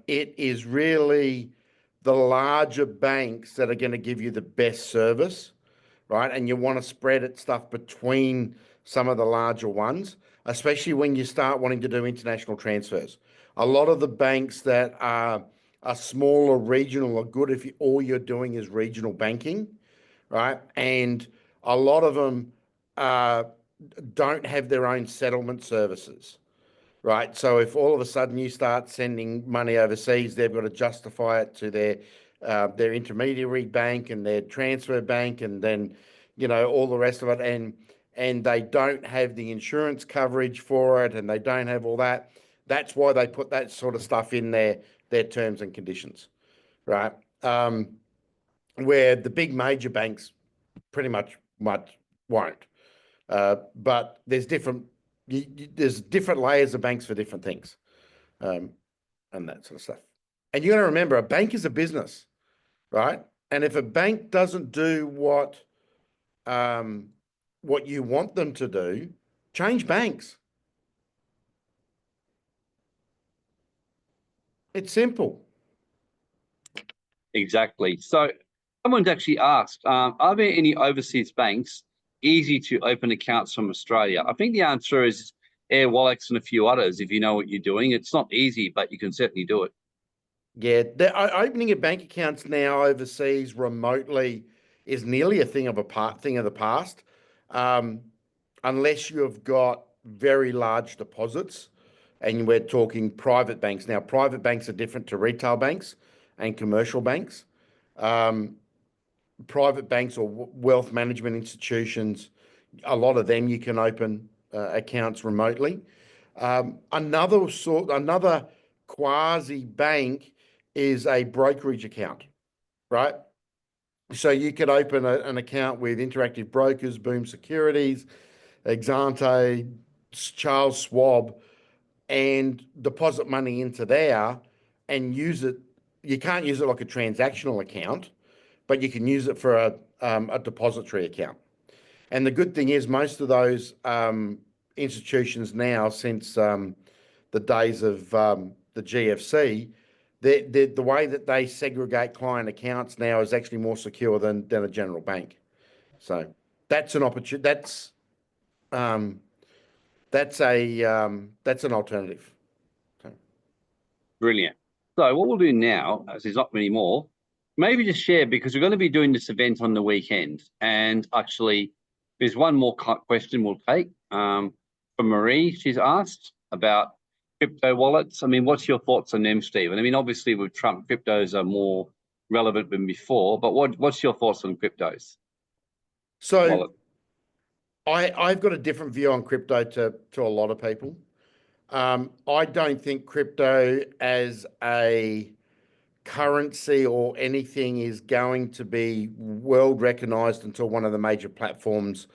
it is really the larger banks that are going to give you the best service, right? And you want to spread it stuff between some of the larger ones, especially when you start wanting to do international transfers. A lot of the banks that are small or regional are good if all you're doing is regional banking, right? And a lot of them don't have their own settlement services. Right. So if all of a sudden you start sending money overseas, they've got to justify it to their intermediary bank and their transfer bank, and then, all the rest of it. And they don't have the insurance coverage for it, and they don't have all that. That's why they put that sort of stuff in their terms and conditions, right? Where the big major banks pretty much won't. But there's different layers of banks for different things. and that sort of stuff. And you got to remember, a bank is a business, right? And if a bank doesn't do what you want them to do, change banks. It's simple. Exactly. So someone's actually asked, are there any overseas banks easy to open accounts from Australia? I think the answer is Air Wallets and a few others. If you know what you're doing, it's not easy, but you can certainly do it. Yeah, opening of bank accounts now overseas remotely is nearly a thing of the past, unless you have got very large deposits, and we're talking private banks. Now, private banks are different to retail banks and commercial banks. Private banks or wealth management institutions, a lot of them you can open accounts remotely. Another quasi bank is a brokerage account, right? So you could open an account with Interactive Brokers, Boom Securities, Exante, Charles Schwab, and deposit money into there and use it. You can't use it like a transactional account, but you can use it for a depository account. And the good thing is most of those institutions now, since the days of the GFC, the way that they segregate client accounts now is actually more secure than a general bank. So that's an opportunity. That's an alternative. So. Brilliant. So what we'll do now, as there's not many more, maybe just share, because we're going to be doing this event on the weekend. And actually, there's one more question we'll take from Marie. She's asked about crypto wallets. I mean, what's your thoughts on them, Stephen? I mean, obviously with Trump, cryptos are more relevant than before, but what's your thoughts on cryptos? So I've got a different view on crypto to a lot of people. I don't think crypto as a currency or anything is going to be world recognized until one of the major platforms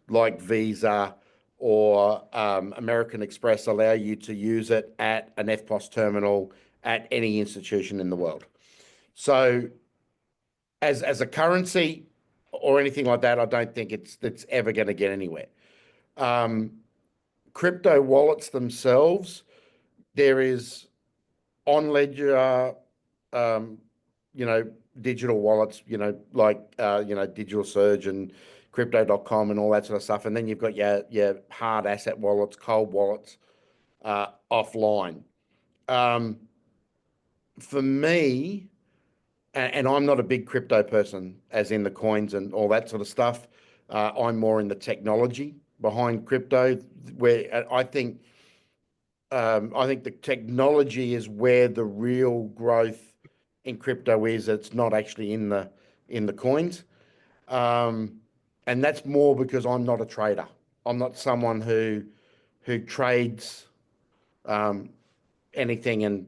like Visa or American Express allow you to use it at an FPOS terminal at any institution in the world. So as a currency or anything like that, I don't think it's ever going to get anywhere. Crypto wallets themselves, there is on ledger, digital wallets, like Digital Surge and crypto.com and all that sort of stuff. And then you've got your hard asset wallets, cold wallets, offline. For me, and I'm not a big crypto person, as in the coins and all that sort of stuff. I'm more in the technology behind crypto, where I think the technology is where the real growth in crypto is. It's not actually in the coins, and that's more because I'm not a trader. I'm not someone who trades anything and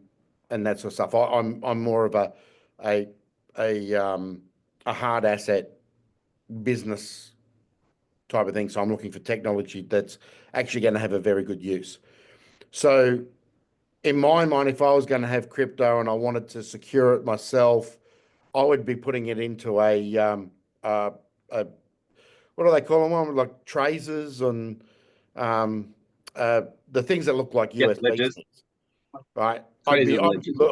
that sort of stuff. I'm more of a hard asset business type of thing. So I'm looking for technology that's actually going to have a very good use. So in my mind, if I was going to have crypto and I wanted to secure it myself, I would be putting it into a what do they call them? Like tracers and the things that look like USB ledgers. sticks, right? Ledgers.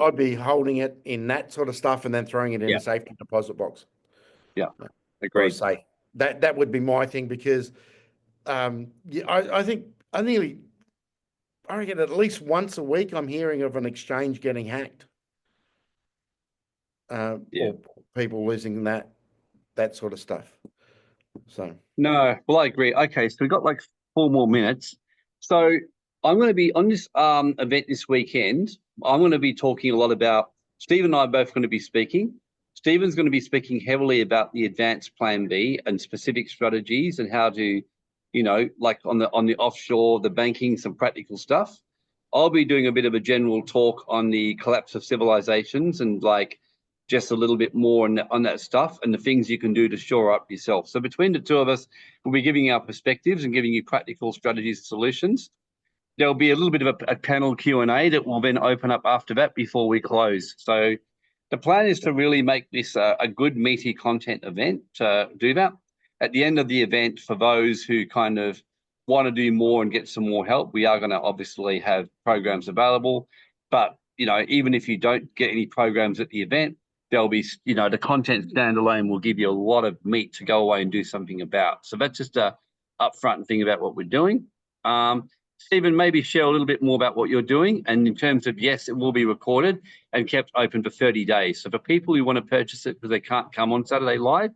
I'd be holding it in that sort of stuff and then throwing it in a safety deposit box. Yeah, or a agreed. safe. That would be my thing, because I think I reckon at least once a week I'm hearing of an exchange getting hacked, or people losing that sort of stuff. So No, well, I agree. Okay, so we've got like 4 more minutes. So I'm going to be on this event this weekend. I'm going to be talking a lot about, Steve and I are both going to be speaking. Stephen's going to be speaking heavily about the advanced plan B and specific strategies and how to, like on the offshore, the banking, some practical stuff. I'll be doing a bit of a general talk on the collapse of civilizations and like just a little bit more on that stuff and the things you can do to shore up yourself. So between the two of us, we'll be giving our perspectives and giving you practical strategies and solutions. there'll be a little bit of a panel Q&A that will then open up after that before we close. So the plan is to really make this a good meaty content event to do that. At the end of the event, for those who kind of want to do more and get some more help, we are going to obviously have programs available. But, you know, even if you don't get any programs at the event, there'll be, you know, the content standalone will give you a lot of meat to go away and do something about. So that's just a upfront thing about what we're doing. Stephen, maybe share a little bit more about what you're doing. And in terms of, yes, it will be recorded and kept open for 30 days. So for people who want to purchase it because they can't come on Saturday live,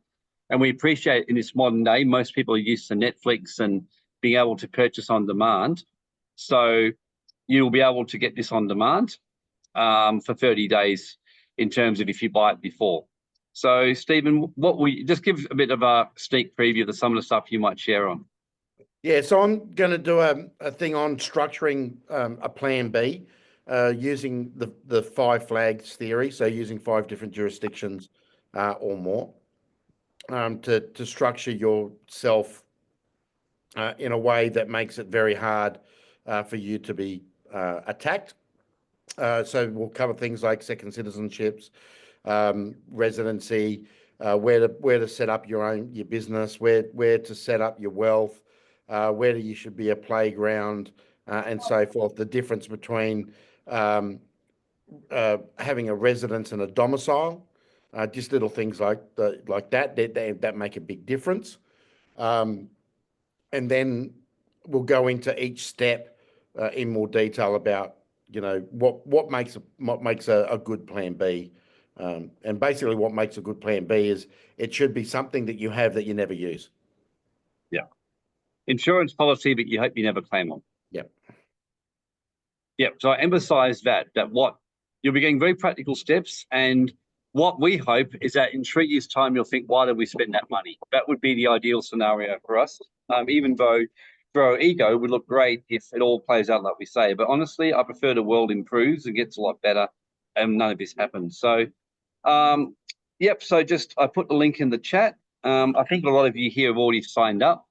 and we appreciate in this modern day, most people are used to Netflix and being able to purchase on demand. So you'll be able to get this on demand for 30 days in terms of if you buy it before. So Stephen, what we just give a bit of a sneak preview of some of the stuff you might share on. Yeah, so I'm going to do a thing on structuring a plan B using the 5 flags theory, so using 5 different jurisdictions or more to structure yourself in a way that makes it very hard for you to be attacked. So we'll cover things like second citizenships, residency, where to set up your business, where to set up your wealth, where you should be a playground, and so forth. The difference between having a residence and a domicile, just little things like that make a big difference. And then we'll go into each step in more detail about, you know, what makes a good plan B. And basically what makes a good plan B is it should be something that you have that you never use. Yeah. Insurance policy that you hope you never claim on. Yep. Yep. So I emphasize that what you'll be getting very practical steps. And what we hope is that in 3 years' time, you'll think, why did we spend that money? That would be the ideal scenario for us. Even though for our ego would look great if it all plays out like we say. But honestly, I prefer the world improves and gets a lot better and none of this happens. So, yep. So just I put the link in the chat. I think a lot of you here have already signed up.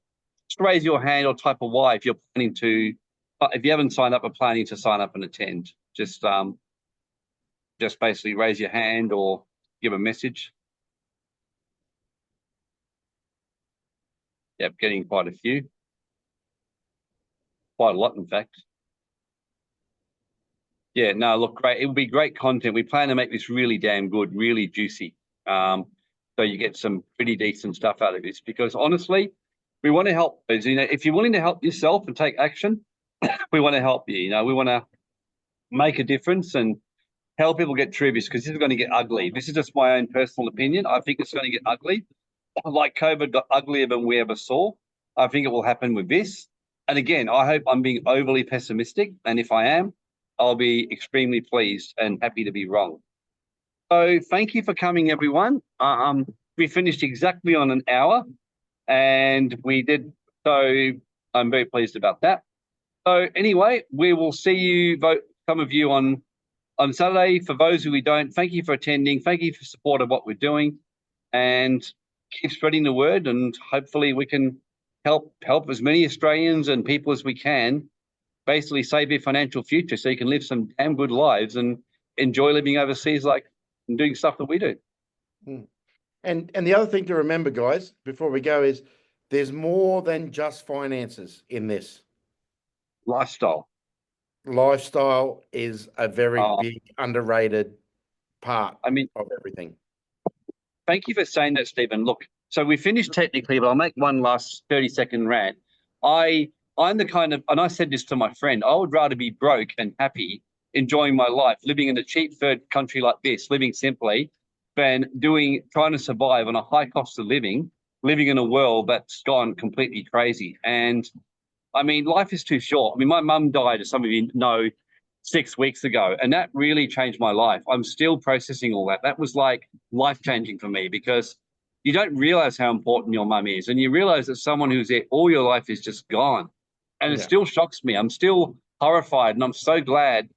Just raise your hand or type a Y if you're planning to. If you haven't signed up or planning to sign up and attend, just basically raise your hand or give a message. Yep, getting quite a few. Quite a lot, in fact. Yeah, no, look, great. It will be great content. We plan to make this really damn good, really juicy. So you get some pretty decent stuff out of this because honestly, we want to help. You know, if you're willing to help yourself and take action, we want to help you. You know, we want to make a difference and help people get through this because this is going to get ugly. This is just my own personal opinion. I think it's going to get ugly. Like COVID got uglier than we ever saw. I think it will happen with this. And again, I hope I'm being overly pessimistic. And if I am, I'll be extremely pleased and happy to be wrong. So thank you for coming, everyone. We finished exactly on an hour and we did. So I'm very pleased about that. So anyway, we will see you, some of you on Saturday. For those who we don't, thank you for attending. Thank you for support of what we're doing and keep spreading the word. And hopefully we can help as many Australians and people as we can basically save your financial future so you can live some damn good lives and enjoy living overseas and doing stuff that we do. And the other thing to remember, guys, before we go is there's more than just finances in this. Lifestyle. Lifestyle is a very big, underrated part of everything. Thank you for saying that, Stephen. Look, so we finished technically, but I'll make one last 30-second rant. I'm the kind of, and I said this to my friend, I would rather be broke and happy, enjoying my life, living in a cheap third country like this, living simply, than trying to survive on a high cost of living in a world that's gone completely crazy. And I mean, life is too short. I mean, my mum died, as some of you know, 6 weeks ago, and that really changed my life. I'm still processing all that. That was like life-changing for me because you don't realize how important your mum is, and you realize that someone who's there all your life is just gone. And it still shocks me. I'm still horrified, and I'm so glad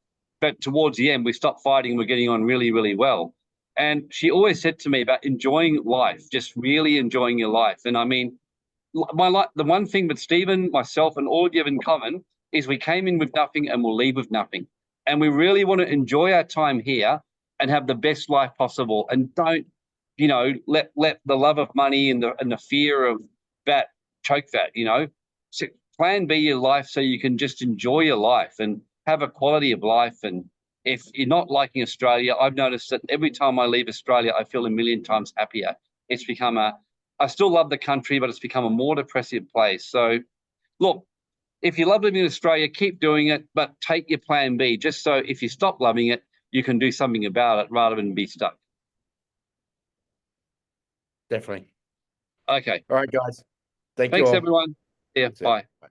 that towards the end we stopped fighting and we're getting on really, really well. And she always said to me about enjoying life, just really enjoying your life. And I mean, the one thing that Stephen, myself, and all of you have in common is we came in with nothing and we'll leave with nothing. And we really want to enjoy our time here and have the best life possible. And don't, let the love of money and the fear of that choke that, So plan B your life so you can just enjoy your life and have a quality of life. And if you're not liking Australia, I've noticed that every time I leave Australia, I feel a million times happier. It's become I still love the country, but it's become a more depressive place. So look, if you love living in Australia, keep doing it, but take your plan B, just so if you stop loving it, you can do something about it rather than be stuck. Definitely. Okay. All right, guys. Thank you Thanks, all. everyone. Yeah, That's it. bye. Bye.